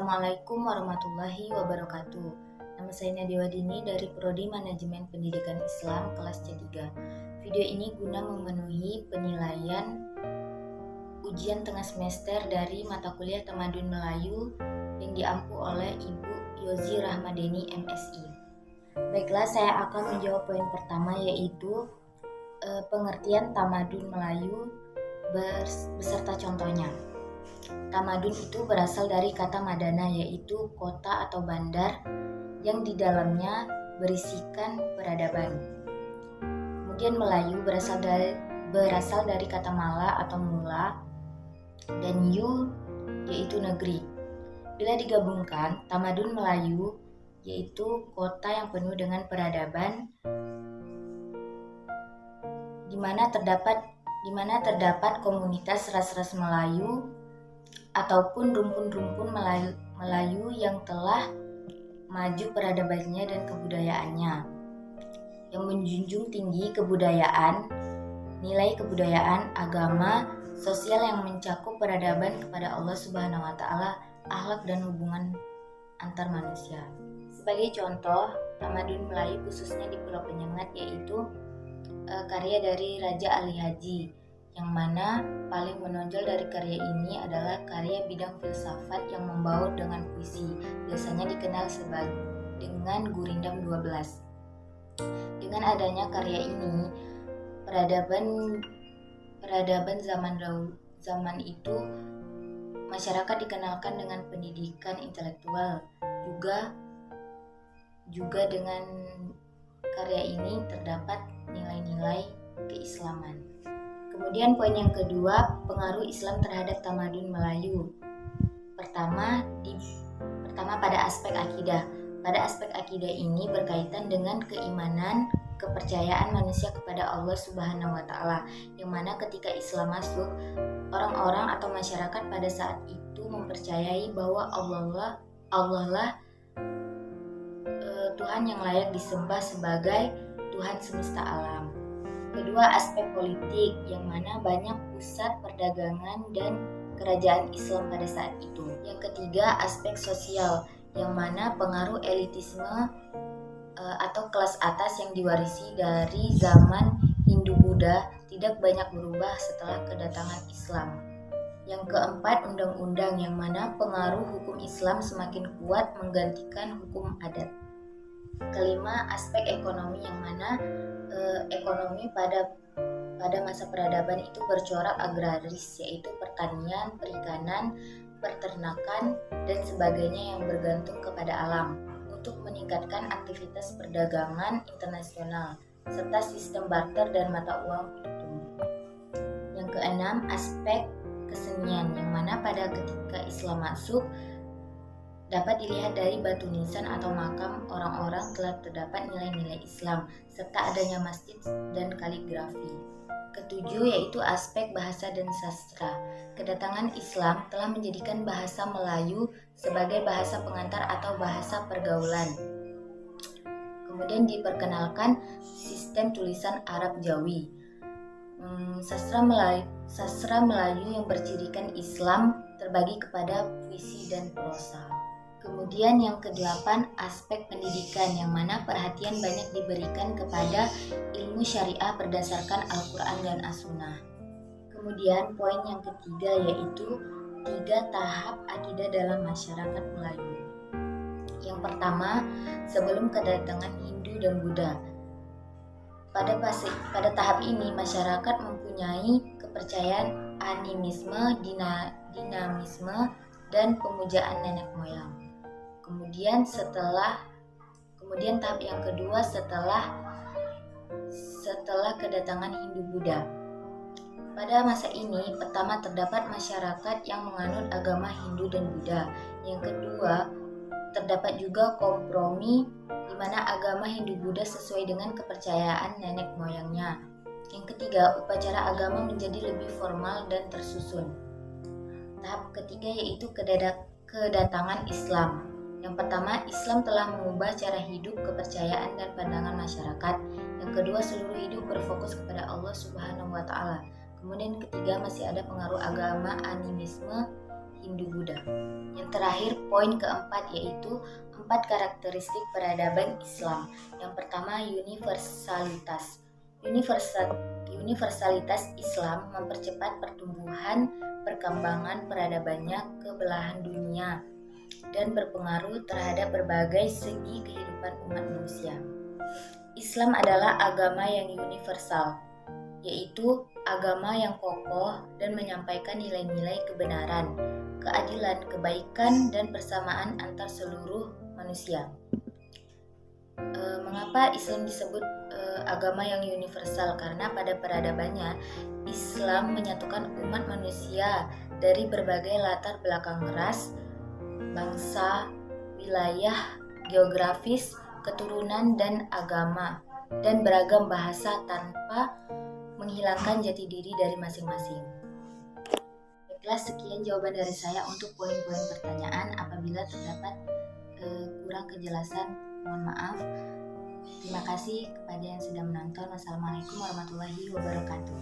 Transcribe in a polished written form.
Assalamualaikum warahmatullahi wabarakatuh. Nama saya Nadia Wadini dari Prodi Manajemen Pendidikan Islam kelas C3. Video ini guna memenuhi penilaian ujian tengah semester dari mata kuliah Tamadun Melayu yang diampu oleh Ibu Yozi Rahmadeni MSI. Baiklah, saya akan menjawab poin pertama, yaitu pengertian Tamadun Melayu beserta contohnya. Tamadun itu berasal dari kata madana, yaitu kota atau bandar yang di dalamnya berisikan peradaban. Kemudian Melayu berasal dari kata mala atau mula, dan yu yaitu negeri. Bila digabungkan, Tamadun Melayu yaitu kota yang penuh dengan peradaban di mana terdapat komunitas ras-ras Melayu ataupun rumpun-rumpun Melayu yang telah maju peradabannya dan kebudayaannya, yang menjunjung tinggi kebudayaan, nilai kebudayaan, agama, sosial yang mencakup peradaban kepada Allah Subhanahu wa Ta'ala, akhlak dan hubungan antar manusia. Sebagai contoh, Tamadun Melayu khususnya di Pulau Penyengat yaitu karya dari Raja Ali Haji, yang mana paling menonjol dari karya ini adalah karya bidang filsafat yang membaur dengan puisi, biasanya dikenal dengan Gurindam 12. Dengan adanya karya ini, peradaban zaman itu masyarakat dikenalkan dengan pendidikan intelektual. Juga dengan karya ini terdapat nilai-nilai keislaman. Kemudian poin yang kedua, pengaruh Islam terhadap Tamadun Melayu. Pertama pada aspek akidah. Pada aspek akidah ini berkaitan dengan keimanan, kepercayaan manusia kepada Allah Subhanahu wa Ta'ala, yang mana ketika Islam masuk, orang-orang atau masyarakat pada saat itu mempercayai bahwa Allah lah Tuhan yang layak disembah sebagai Tuhan semesta alam. Kedua, aspek politik, yang mana banyak pusat perdagangan dan kerajaan Islam pada saat itu. Yang ketiga, aspek sosial, yang mana pengaruh elitisme atau kelas atas yang diwarisi dari zaman Hindu-Buddha tidak banyak berubah setelah kedatangan Islam. Yang keempat, undang-undang, yang mana pengaruh hukum Islam semakin kuat menggantikan hukum adat. Kelima, aspek ekonomi, yang mana ekonomi pada masa peradaban itu bercorak agraris, yaitu pertanian, perikanan, peternakan, dan sebagainya yang bergantung kepada alam untuk meningkatkan aktivitas perdagangan internasional serta sistem barter dan mata uang untuk tumbuh. Yang keenam, aspek kesenian, yang mana pada ketika Islam masuk dapat dilihat dari batu nisan atau makam orang-orang telah terdapat nilai-nilai Islam serta adanya masjid dan kaligrafi. Ketujuh, yaitu aspek bahasa dan sastra. Kedatangan Islam telah menjadikan bahasa Melayu sebagai bahasa pengantar atau bahasa pergaulan. Kemudian diperkenalkan sistem tulisan Arab Jawi. Sastra Melayu yang bercirikan Islam terbagi kepada puisi dan prosa. Kemudian yang kedelapan, aspek pendidikan, yang mana perhatian banyak diberikan kepada ilmu syariah berdasarkan Al-Quran dan As-Sunnah. Kemudian poin yang ketiga, yaitu 3 tahap akidah dalam masyarakat Melayu. Yang pertama, sebelum kedatangan Hindu dan Buddha. Pada tahap ini masyarakat mempunyai kepercayaan animisme, dinamisme, dan pemujaan nenek moyang. Kemudian tahap yang kedua setelah kedatangan Hindu-Buddha. Pada masa ini pertama terdapat masyarakat yang menganut agama Hindu dan Buddha. Yang kedua, terdapat juga kompromi di mana agama Hindu-Buddha sesuai dengan kepercayaan nenek moyangnya. Yang ketiga, upacara agama menjadi lebih formal dan tersusun. Tahap ketiga yaitu kedatangan Islam. Yang pertama, Islam telah mengubah cara hidup, kepercayaan, dan pandangan masyarakat. Yang kedua, seluruh hidup berfokus kepada Allah Subhanahu wa Ta'ala. Kemudian ketiga, masih ada pengaruh agama animisme Hindu-Buddha. Yang terakhir, poin keempat yaitu 4 karakteristik peradaban Islam. Yang pertama, universalitas. Universalitas Islam mempercepat pertumbuhan perkembangan peradabannya ke belahan dunia dan berpengaruh terhadap berbagai segi kehidupan umat manusia. Islam adalah agama yang universal, yaitu agama yang kokoh dan menyampaikan nilai-nilai kebenaran, keadilan, kebaikan, dan persamaan antar seluruh manusia. Mengapa Islam disebut agama yang universal? Karena pada peradabannya, Islam menyatukan umat manusia dari berbagai latar belakang ras, bangsa, wilayah, geografis, keturunan, dan agama, dan beragam bahasa tanpa menghilangkan jati diri dari masing-masing. Baiklah, sekian jawaban dari saya untuk poin-poin pertanyaan. Apabila terdapat kurang kejelasan, mohon maaf. Terima kasih kepada yang sudah menonton. Wassalamualaikum warahmatullahi wabarakatuh.